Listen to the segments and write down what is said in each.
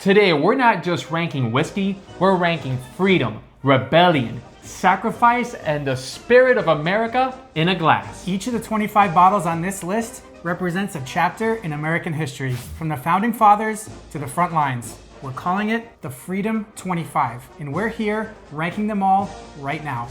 Today, we're not just ranking whiskey, we're ranking freedom, rebellion, sacrifice, and the spirit of America in a glass. Each of the 25 bottles on this list represents a chapter in American history, from the founding fathers to the front lines. We're calling it the Freedom 25, and we're here ranking them all right now.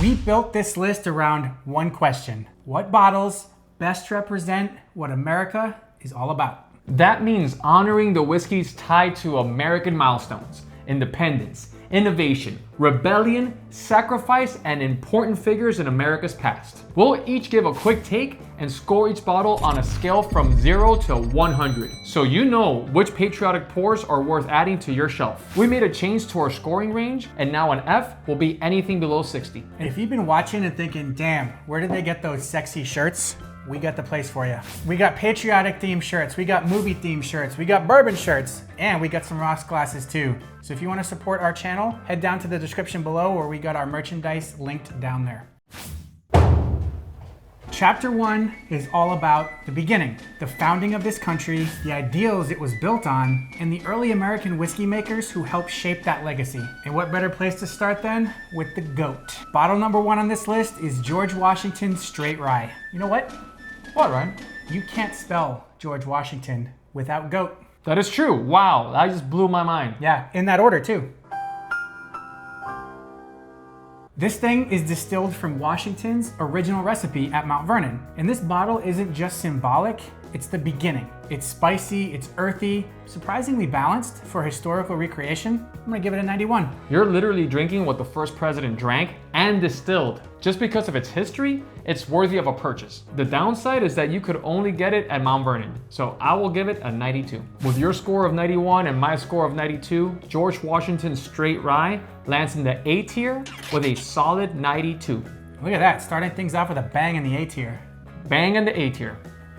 We built this list around one question: what bottles best represent what America is all about? That means honoring the whiskeys tied to American milestones, independence, innovation, rebellion, sacrifice, and important figures in America's past. We'll each give a quick take and score each bottle on a scale from 0 to 100, so you know which Patriotic pours are worth adding to your shelf. We made a change to our scoring range, and now an F will be anything below 60. And if you've been watching and thinking, damn, where did they get those sexy shirts? We got the place for you. We got patriotic themed shirts, we got movie themed shirts, we got bourbon shirts, and we got some rocks glasses too. So if you want to support our channel, head down to the description below where we got our merchandise linked down there. Chapter 1 is all about the beginning, the founding of this country, the ideals it was built on, and the early American whiskey makers who helped shape that legacy. And what better place to start than with the GOAT. Bottle number 1 on this list is George Washington Straight Rye. You know what? What, Ryan? You can't spell George Washington without GOAT. That is true. Wow, that just blew my mind. Yeah, in that order too. This thing is distilled from Washington's original recipe at Mount Vernon. And this bottle isn't just symbolic, it's the beginning. It's spicy, it's earthy, surprisingly balanced for historical recreation. I'm gonna give it a 91. You're literally drinking what the first president drank and distilled. Just because of its history, it's worthy of a purchase. The downside is that you could only get it at Mount Vernon, so I will give it a 92. With your score of 91 and my score of 92, George Washington Straight Rye lands in the A tier with a solid 92. Look at that, starting things off with a bang in the A tier. Bang in the A tier.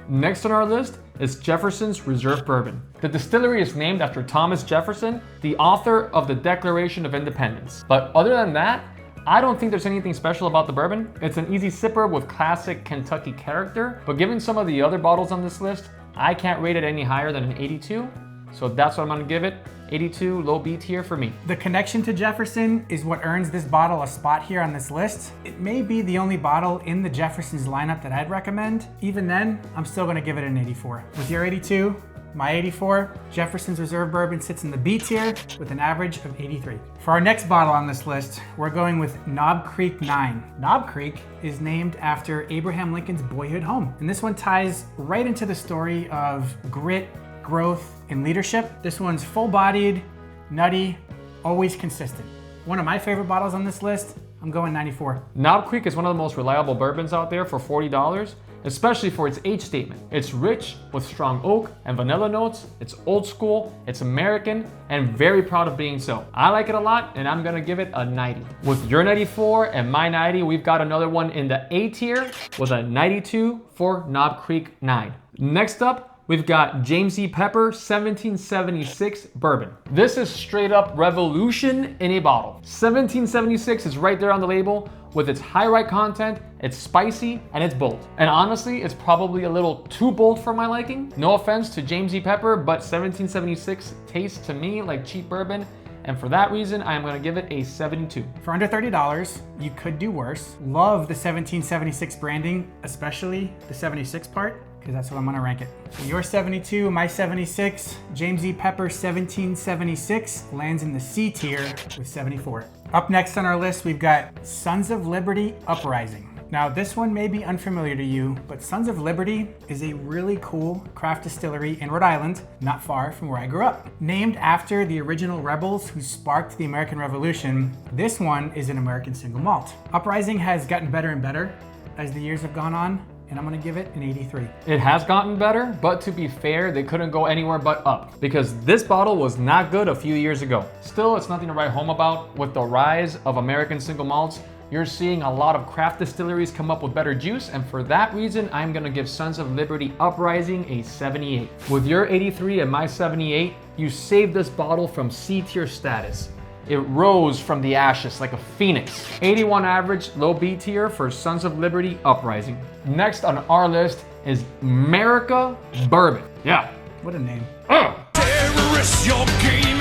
Next on our list is Jefferson's Reserve Bourbon. The distillery is named after Thomas Jefferson, the author of the Declaration of Independence. But other than that, I don't think there's anything special about the bourbon. It's an easy sipper with classic Kentucky character, but given some of the other bottles on this list, I can't rate it any higher than an 82, so that's what I'm gonna give it. 82, low B tier for me. The connection to Jefferson is what earns this bottle a spot here on this list. It may be the only bottle in the Jefferson's lineup that I'd recommend. Even then, I'm still gonna give it an 84. With your 82, my 84, Jefferson's Reserve Bourbon sits in the B tier with an average of 83. For our next bottle on this list, we're going with Knob Creek 9. Knob Creek is named after Abraham Lincoln's boyhood home. And this one ties right into the story of grit, growth, and leadership. This one's full-bodied, nutty, always consistent. One of my favorite bottles on this list, I'm going 94. Knob Creek is one of the most reliable bourbons out there for $40, especially for its age statement. It's rich with strong oak and vanilla notes. It's old school, it's American, and very proud of being so. I like it a lot, and I'm gonna give it a 90. With your 94 and my 90, we've got another one in the A tier with a 92 for Knob Creek 9. Next up, we've got James E. Pepper 1776 Bourbon. This is straight up revolution in a bottle. 1776 is right there on the label with its high rye content, it's spicy, and it's bold. And honestly, it's probably a little too bold for my liking. No offense to James E. Pepper, but 1776 tastes to me like cheap bourbon. And for that reason, I am gonna give it a 72. For under $30, you could do worse. Love the 1776 branding, especially the 76 part, because that's what I'm gonna rank it. So your 72, my 76, James E. Pepper 1776 lands in the C tier with 74. Up next on our list, we've got Sons of Liberty Uprising. Now this one may be unfamiliar to you, but Sons of Liberty is a really cool craft distillery in Rhode Island, not far from where I grew up. Named after the original rebels who sparked the American Revolution, this one is an American single malt. Uprising has gotten better and better as the years have gone on, and I'm gonna give it an 83. It has gotten better, but to be fair, they couldn't go anywhere but up because this bottle was not good a few years ago. Still, it's nothing to write home about. With the rise of American single malts, you're seeing a lot of craft distilleries come up with better juice, and for that reason, I'm gonna give Sons of Liberty Uprising a 78. With your 83 and my 78, you saved this bottle from C tier status. It rose from the ashes like a phoenix. 81 average, low B tier for Sons of Liberty Uprising. Next on our list is America Bourbon. Yeah. What a name. Terrorists, your game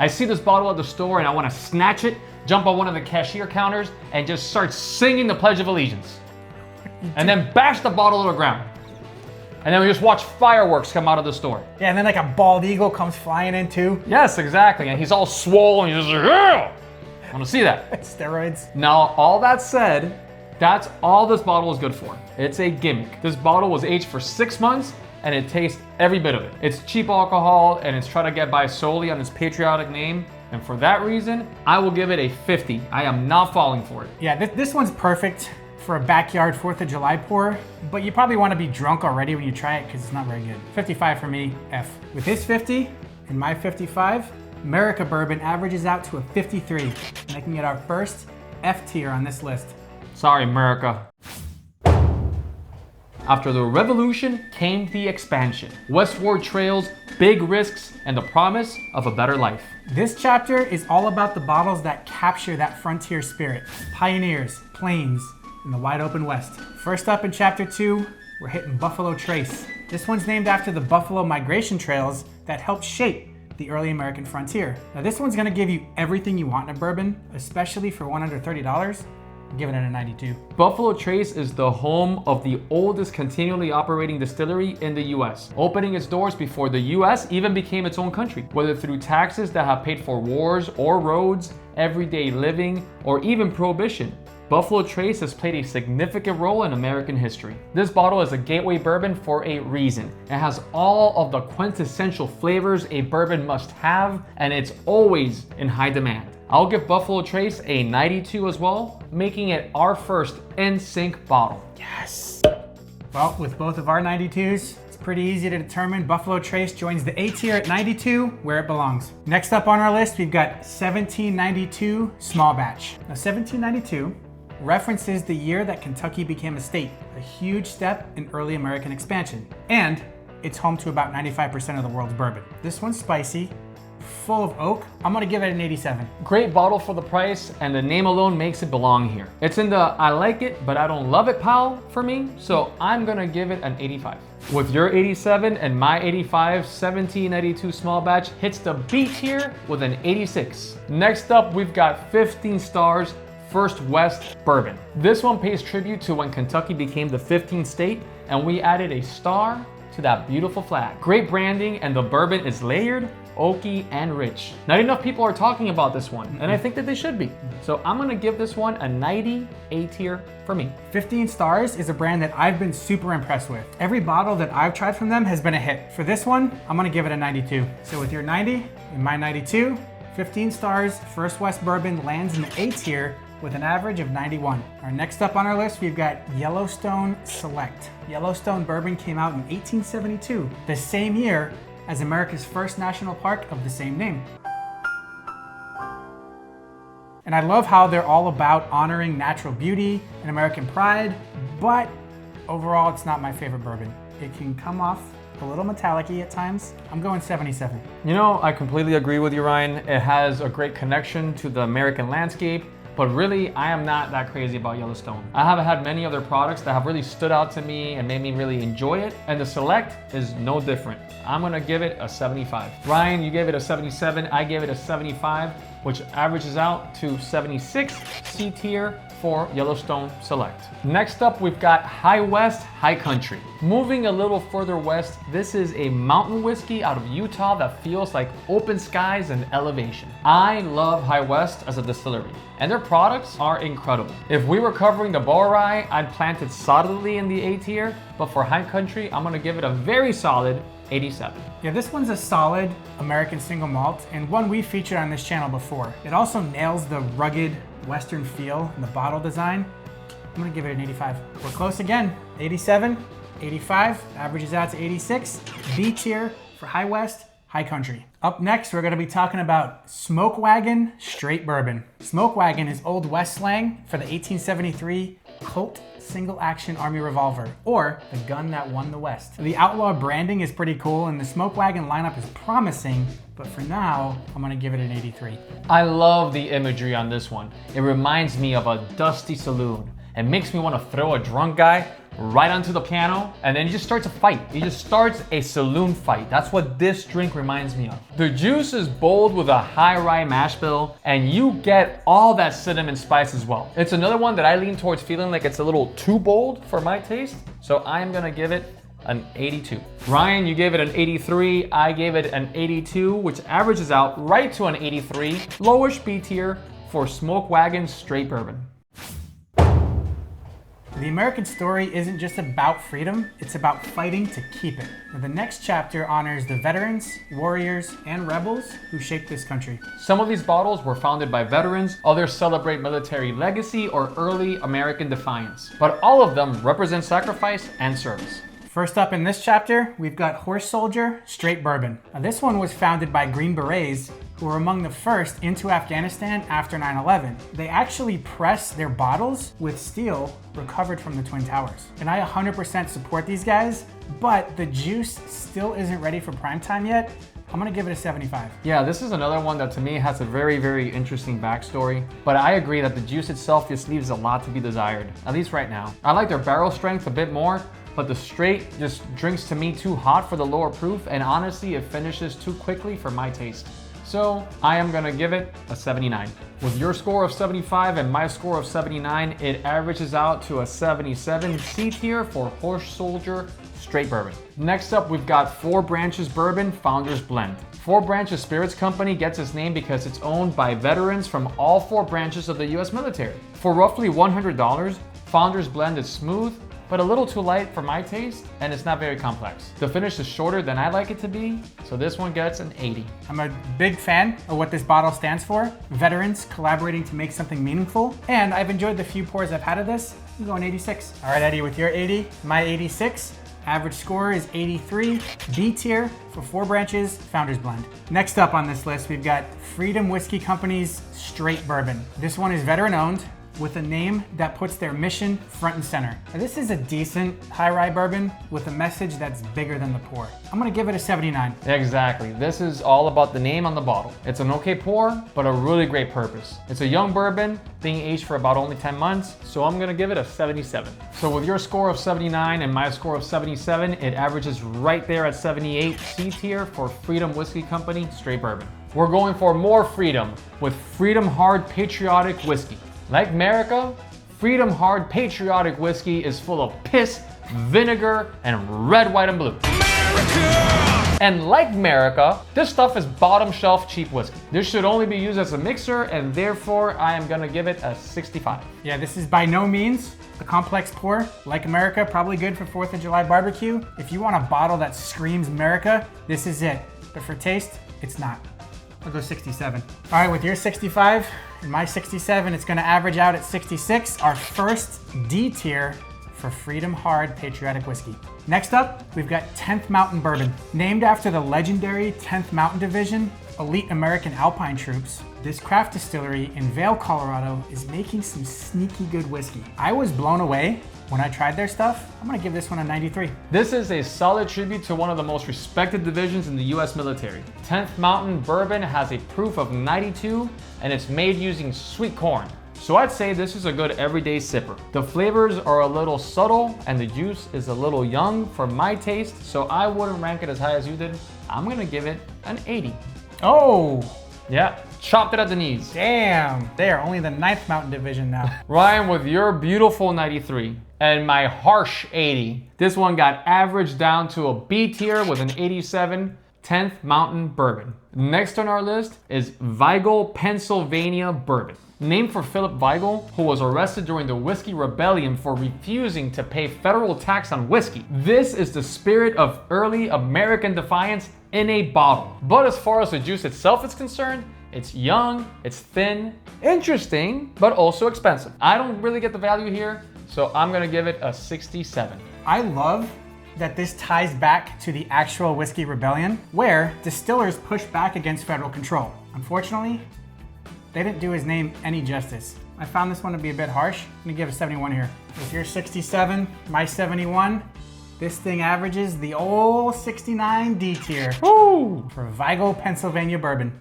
I see this bottle at the store and I want to snatch it, jump on one of the cashier counters, and just start singing the Pledge of Allegiance. And then bash the bottle to the ground. And then we just watch fireworks come out of the store. Yeah, and then like a bald eagle comes flying in too. Yes, exactly. And he's all swollen. He's just like, yeah! I want to see that. Steroids. Now, all that said, that's all this bottle is good for. It's a gimmick. This bottle was aged for 6 months and it tastes every bit of it. It's cheap alcohol and it's trying to get by solely on its patriotic name. And for that reason, I will give it a 50. I am not falling for it. Yeah, this one's perfect for a backyard 4th of July pour, but you probably want to be drunk already when you try it because it's not very good. 55 for me, F. With his 50 and my 55, America Bourbon averages out to a 53, making it our first F tier on this list. Sorry, America. After the revolution came the expansion. Westward trails, big risks, and the promise of a better life. This chapter is all about the bottles that capture that frontier spirit. Pioneers, plains, in the wide open West. First up in chapter 2, we're hitting Buffalo Trace. This one's named after the buffalo migration trails that helped shape the early American frontier. Now this one's gonna give you everything you want in a bourbon, especially for $130. I'm giving it a 92. Buffalo Trace is the home of the oldest continually operating distillery in the US, opening its doors before the US even became its own country. Whether through taxes that have paid for wars or roads, everyday living, or even prohibition, Buffalo Trace has played a significant role in American history. This bottle is a gateway bourbon for a reason. It has all of the quintessential flavors a bourbon must have, and it's always in high demand. I'll give Buffalo Trace a 92 as well, making it our first NSYNC bottle. Yes. Well, with both of our 92s, it's pretty easy to determine Buffalo Trace joins the A tier at 92, where it belongs. Next up on our list, we've got 1792 Small Batch. Now 1792 references the year that Kentucky became a state, a huge step in early American expansion. And it's home to about 95% of the world's bourbon. This one's spicy, full of oak. I'm gonna give it an 87. Great bottle for the price, and the name alone makes it belong here. It's in the I like it, but I don't love it pile for me, so I'm gonna give it an 85. With your 87 and my 85, 1792 Small Batch hits the B tier with an 86. Next up, we've got 15 stars, First West Bourbon. This one pays tribute to when Kentucky became the 15th state, and we added a star to that beautiful flag. Great branding, and the bourbon is layered, oaky, and rich. Not enough people are talking about this one, and I think that they should be. So I'm gonna give this one a 90, A tier for me. 15 Stars is a brand that I've been super impressed with. Every bottle that I've tried from them has been a hit. For this one, I'm gonna give it a 92. So with your 90 and my 92, 15 Stars First West Bourbon lands in the A tier with an average of 91. Our next up on our list, we've got Yellowstone Select. Yellowstone Bourbon came out in 1872, the same year as America's first national park of the same name. And I love how they're all about honoring natural beauty and American pride, but overall, it's not my favorite bourbon. It can come off a little metallic-y at times. I'm going 77. You know, I completely agree with you, Ryan. It has a great connection to the American landscape, but really, I am not that crazy about Yellowstone. I have had many other products that have really stood out to me and made me really enjoy it, and the Select is no different. I'm gonna give it a 75. Ryan, you gave it a 77, I gave it a 75, which averages out to 76, C tier for Yellowstone Select. Next up, we've got High West, High Country. Moving a little further west, this is a mountain whiskey out of Utah that feels like open skies and elevation. I love High West as a distillery, and their products are incredible. If we were covering the Bowery, I'd plant it solidly in the A tier, but for High Country, I'm gonna give it a very solid 87. Yeah, this one's a solid American single malt and one we featured on this channel before. It also nails the rugged Western feel in the bottle design. I'm gonna give it an 85. We're close again, 87, 85, averages out to 86. B tier for High West, High Country. Up next, we're gonna be talking about Smoke Wagon Straight Bourbon. Smoke Wagon is Old West slang for the 1873 Colt single action army revolver, or the gun that won the West. The outlaw branding is pretty cool and the Smoke Wagon lineup is promising, but for now, I'm gonna give it an 83. I love the imagery on this one. It reminds me of a dusty saloon, It makes me want to throw a drunk guy right onto the piano, and then he just starts a fight. He just starts a saloon fight. That's what this drink reminds me of. The juice is bold with a high rye mash bill, and you get all that cinnamon spice as well. It's another one that I lean towards feeling like it's a little too bold for my taste, so I'm gonna give it an 82. Ryan, you gave it an 83. I gave it an 82, which averages out right to an 83. Lowish B tier for Smoke Wagon Straight Bourbon. The American story isn't just about freedom, it's about fighting to keep it. And the next chapter honors the veterans, warriors, and rebels who shaped this country. Some of these bottles were founded by veterans, others celebrate military legacy or early American defiance. But all of them represent sacrifice and service. First up in this chapter, we've got Horse Soldier Straight Bourbon. Now, this one was founded by Green Berets, who were among the first into Afghanistan after 9/11. They actually pressed their bottles with steel recovered from the Twin Towers. And I 100% support these guys, but the juice still isn't ready for prime time yet. I'm gonna give it a 75. Yeah, this is another one that to me has a very, very interesting backstory. But I agree that the juice itself just leaves a lot to be desired, at least right now. I like their barrel strength a bit more, but the straight just drinks to me too hot for the lower proof, and honestly, it finishes too quickly for my taste. So I am gonna give it a 79. With your score of 75 and my score of 79, it averages out to a 77 C tier for Horse Soldier Straight Bourbon. Next up, we've got Four Branches Bourbon Founders Blend. Four Branches Spirits Company gets its name because it's owned by veterans from all four branches of the US military. For roughly $100, Founders Blend is smooth, but a little too light for my taste, and it's not very complex. The finish is shorter than I like it to be, so this one gets an 80. I'm a big fan of what this bottle stands for. Veterans collaborating to make something meaningful, and I've enjoyed the few pours I've had of this. I'm going 86. All right, Eddie, with your 80, my 86. Average score is 83, B tier for Four Branches Founders Blend. Next up on this list, we've got Freedom Whiskey Company's Straight Bourbon. This one is veteran owned, with a name that puts their mission front and center. Now, this is a decent high rye bourbon with a message that's bigger than the pour. I'm gonna give it a 79. Exactly. This is all about the name on the bottle. It's an okay pour, but a really great purpose. It's a young bourbon being aged for about only 10 months, so I'm gonna give it a 77. So with your score of 79 and my score of 77, it averages right there at 78 C tier for Freedom Whiskey Company Straight Bourbon. We're going for more freedom with Freedom Hard Patriotic Whiskey. Like America, Freedom Hard Patriotic Whiskey is full of piss, vinegar, and red, white, and blue. America! And like America, this stuff is bottom shelf cheap whiskey. This should only be used as a mixer, and therefore I am gonna give it a 65. Yeah, this is by no means a complex pour. Like America, probably good for 4th of July barbecue. If you want a bottle that screams America, this is it. But for taste, it's not. I'll go 67. All right, with your 65 and my 67, it's gonna average out at 66, our first D tier for Freedom Hard Patriotic Whiskey. Next up, we've got 10th Mountain Bourbon. Named after the legendary 10th Mountain Division, elite American Alpine troops, this craft distillery in Vail, Colorado is making some sneaky good whiskey. I was blown away when I tried their stuff. I'm gonna give this one a 93. This is a solid tribute to one of the most respected divisions in the US military. 10th Mountain Bourbon has a proof of 92 and it's made using sweet corn. So I'd say this is a good everyday sipper. The flavors are a little subtle and the juice is a little young for my taste, so I wouldn't rank it as high as you did. I'm gonna give it an 80. Oh, yeah, chopped it at the knees. damn. They are only the 9th Mountain Division now. Ryan, with your beautiful 93 and my harsh 80, this one got averaged down to a B tier with an 87, 10th Mountain Bourbon. Next on our list is Weigel, Pennsylvania Bourbon. Named for Philip Weigel, who was arrested during the Whiskey Rebellion for refusing to pay federal tax on whiskey. This is the spirit of early American defiance in a bottle. But as far as the juice itself is concerned, it's young, it's thin, interesting, but also expensive. I don't really get the value here, so I'm gonna give it a 67. I love that this ties back to the actual Whiskey Rebellion, where distillers pushed back against federal control. Unfortunately, they didn't do his name any justice. I found this one to be a bit harsh. I'm gonna give it a 71 here. With your 67, my 71, this thing averages the old 69 D tier. Woo! For Weigel, Pennsylvania Bourbon.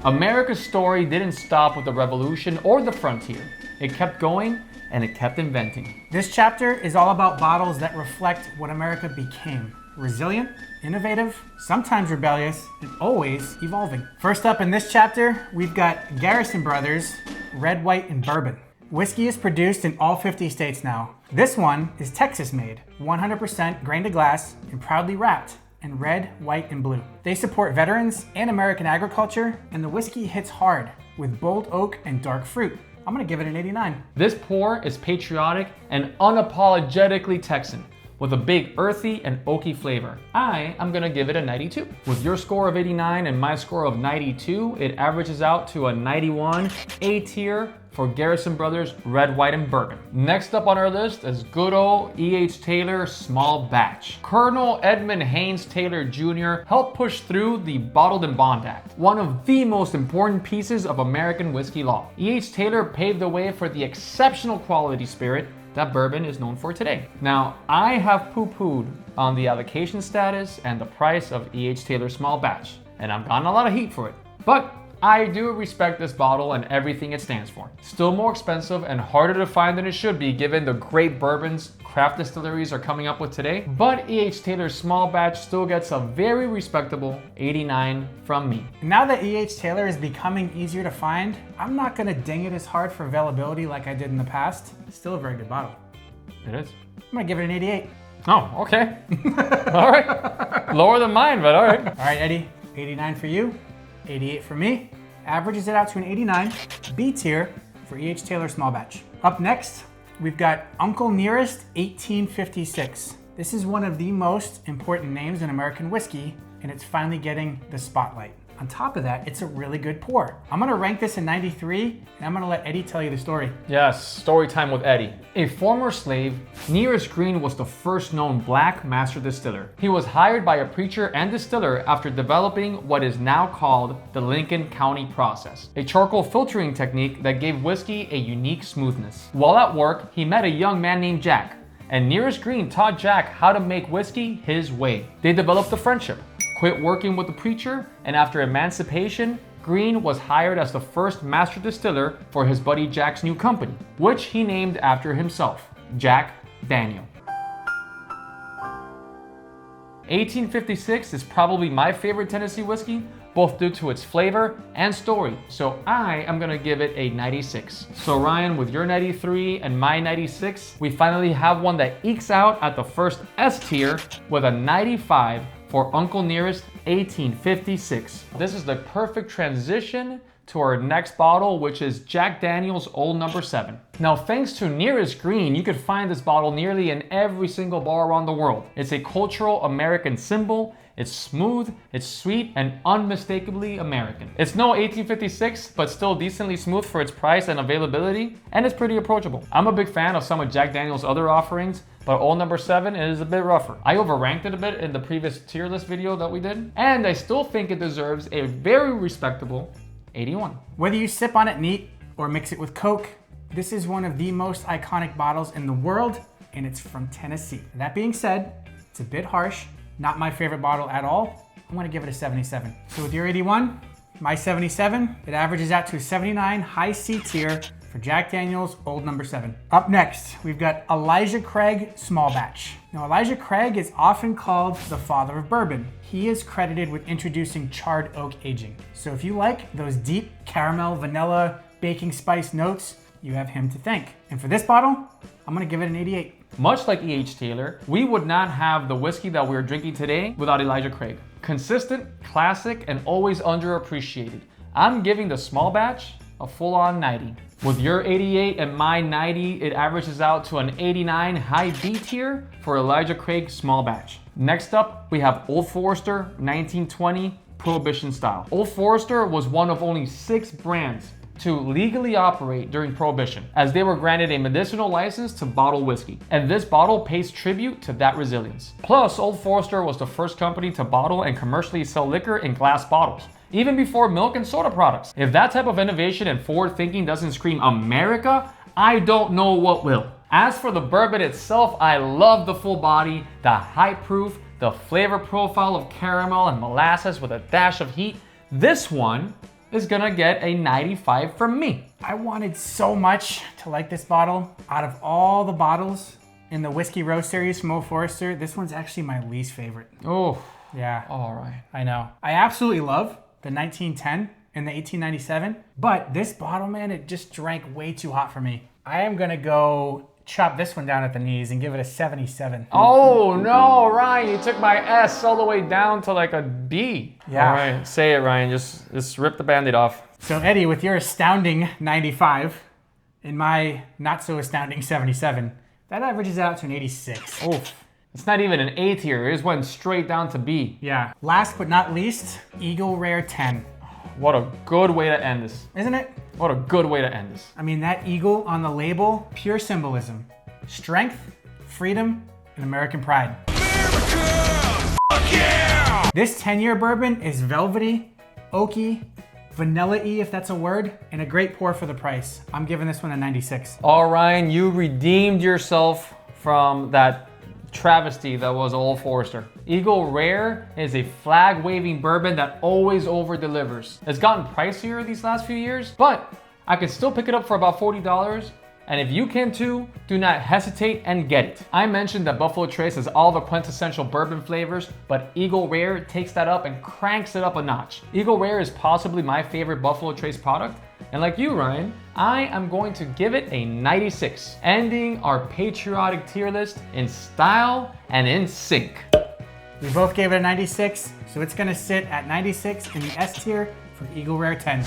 America's story didn't stop with the revolution or the frontier. It kept going and it kept inventing. This chapter is all about bottles that reflect what America became. Resilient, innovative, sometimes rebellious, and always evolving. First up in this chapter, we've got Garrison Brothers Red, White, and Bourbon. Whiskey is produced in all 50 states now. This one is Texas made, 100% grain to glass, and proudly wrapped in red, white, and blue. They support veterans and American agriculture, and the whiskey hits hard with bold oak and dark fruit. I'm gonna give it an 89. This pour is patriotic and unapologetically Texan, with a big earthy and oaky flavor. I am gonna give it a 92. With your score of 89 and my score of 92, it averages out to a 91, A tier for Garrison Brothers Red, White, and Bourbon. Next up on our list is good old E.H. Taylor Small Batch. Colonel Edmund Haynes Taylor Jr. helped push through the Bottled in Bond Act, one of the most important pieces of American whiskey law. E.H. Taylor paved the way for the exceptional quality spirit that bourbon is known for today. Now, I have poo-pooed on the allocation status and the price of E.H. Taylor Small Batch, and I've gotten a lot of heat for it. But I do respect this bottle and everything it stands for. Still more expensive and harder to find than it should be given the great bourbons craft distilleries are coming up with today, but E.H. Taylor's Small Batch still gets a very respectable 89 from me. Now that E.H. Taylor is becoming easier to find, I'm not gonna ding it as hard for availability like I did in the past. It's still a very good bottle. It is. I'm gonna give it an 88. Oh, okay. All right. Lower than mine, but all right. All right, Eddie, 89 for you, 88 for me. Averages it out to an 89, B tier for E.H. Taylor Small Batch. Up next, we've got Uncle Nearest 1856. This is one of the most important names in American whiskey, and it's finally getting the spotlight. On top of that, it's a really good pour. I'm gonna rank this a 93, and I'm gonna let Eddie tell you the story. Yes, story time with Eddie. A former slave, Nearest Green was the first known black master distiller. He was hired by a preacher and distiller after developing what is now called the Lincoln County process, a charcoal filtering technique that gave whiskey a unique smoothness. While at work, he met a young man named Jack, and Nearest Green taught Jack how to make whiskey his way. They developed a friendship, quit working with the preacher, and after emancipation, Green was hired as the first master distiller for his buddy Jack's new company, which he named after himself, Jack Daniel. 1856 is probably my favorite Tennessee whiskey, both due to its flavor and story, so I am gonna give it a 96. So Ryan, with your 93 and my 96, we finally have one that ekes out at the first S tier with a 95 for Uncle Nearest 1856. This is the perfect transition to our next bottle, which is Jack Daniel's Old No. 7. Now, thanks to Nearest Green, you could find this bottle nearly in every single bar around the world. It's a cultural American symbol. It's smooth, it's sweet, and unmistakably American. It's no 1856, but still decently smooth for its price and availability, and it's pretty approachable. I'm a big fan of some of Jack Daniel's other offerings, but Old No. 7 is a bit rougher. I overranked it a bit in the previous tier list video that we did, and I still think it deserves a very respectable 81. Whether you sip on it neat or mix it with Coke, this is one of the most iconic bottles in the world, and it's from Tennessee. That being said, it's a bit harsh, not my favorite bottle at all. I'm gonna give it a 77. So with your 81, my 77, it averages out to a 79, high C tier for Jack Daniel's Old No. 7. Up next, we've got Elijah Craig Small Batch. Now, Elijah Craig is often called the father of bourbon. He is credited with introducing charred oak aging. So if you like those deep caramel, vanilla, baking spice notes, you have him to thank. And for this bottle, I'm gonna give it an 88. Much like E.H. Taylor, we would not have the whiskey that we're drinking today without Elijah Craig. Consistent, classic, and always underappreciated. I'm giving the Small Batch a full-on 90. With your 88 and my 90, it averages out to an 89 high B tier for Elijah Craig Small Batch. Next up, we have Old Forester 1920 Prohibition style. Old Forester was one of only 6 brands to legally operate during Prohibition, as they were granted a medicinal license to bottle whiskey. And this bottle pays tribute to that resilience. Plus, Old Forester was the first company to bottle and commercially sell liquor in glass bottles, even before milk and soda products. If that type of innovation and forward thinking doesn't scream America, I don't know what will. As for the bourbon itself, I love the full body, the high proof, the flavor profile of caramel and molasses with a dash of heat. This one is gonna get a 95 from me. I wanted so much to like this bottle. Out of all the bottles in the Whiskey Row series from Old Forester, this one's actually my least favorite. Oh, Yeah, all right. I know. I absolutely love the 1910 and the 1897, but this bottle, man, it just drank way too hot for me. I am gonna go chop this one down at the knees and give it a 77. Oh no, Ryan, you took my S all the way down to like a B. Yeah. All right, say it, Ryan. Just rip the Band-Aid off. So Eddie, with your astounding 95 and my not so astounding 77, that averages out to an 86. Oof. It's not even an A tier. It just went straight down to B. Yeah. Last but not least, Eagle Rare 10. What a good way to end this. Isn't it? What a good way to end this. I mean, that eagle on the label, pure symbolism. Strength, freedom, and American pride. America! Fuck yeah! This 10-year bourbon is velvety, oaky, vanilla-y, if that's a word, and a great pour for the price. I'm giving this one a 96. All Ryan, you redeemed yourself from that travesty that was Old Forester. Eagle Rare is a flag-waving bourbon that always over-delivers. It's gotten pricier these last few years, but I could still pick it up for about $40. And if you can too, do not hesitate and get it. I mentioned that Buffalo Trace has all the quintessential bourbon flavors, but Eagle Rare takes that up and cranks it up a notch. Eagle Rare is possibly my favorite Buffalo Trace product. And like you, Ryan, I am going to give it a 96, ending our patriotic tier list in style and in sync. We both gave it a 96, so it's gonna sit at 96 in the S tier for Eagle Rare 10.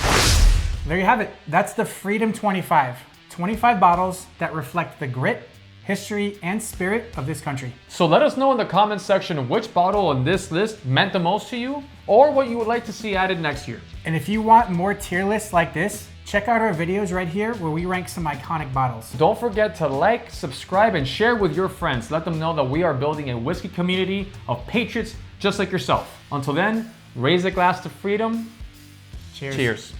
There you have it. That's the Freedom 25. 25 bottles that reflect the grit, history, and spirit of this country. So let us know in the comments section which bottle on this list meant the most to you, or what you would like to see added next year. And if you want more tier lists like this, check out our videos right here where we rank some iconic bottles. Don't forget to like, subscribe, and share with your friends. Let them know that we are building a whiskey community of patriots just like yourself. Until then, raise a glass to freedom. Cheers. Cheers.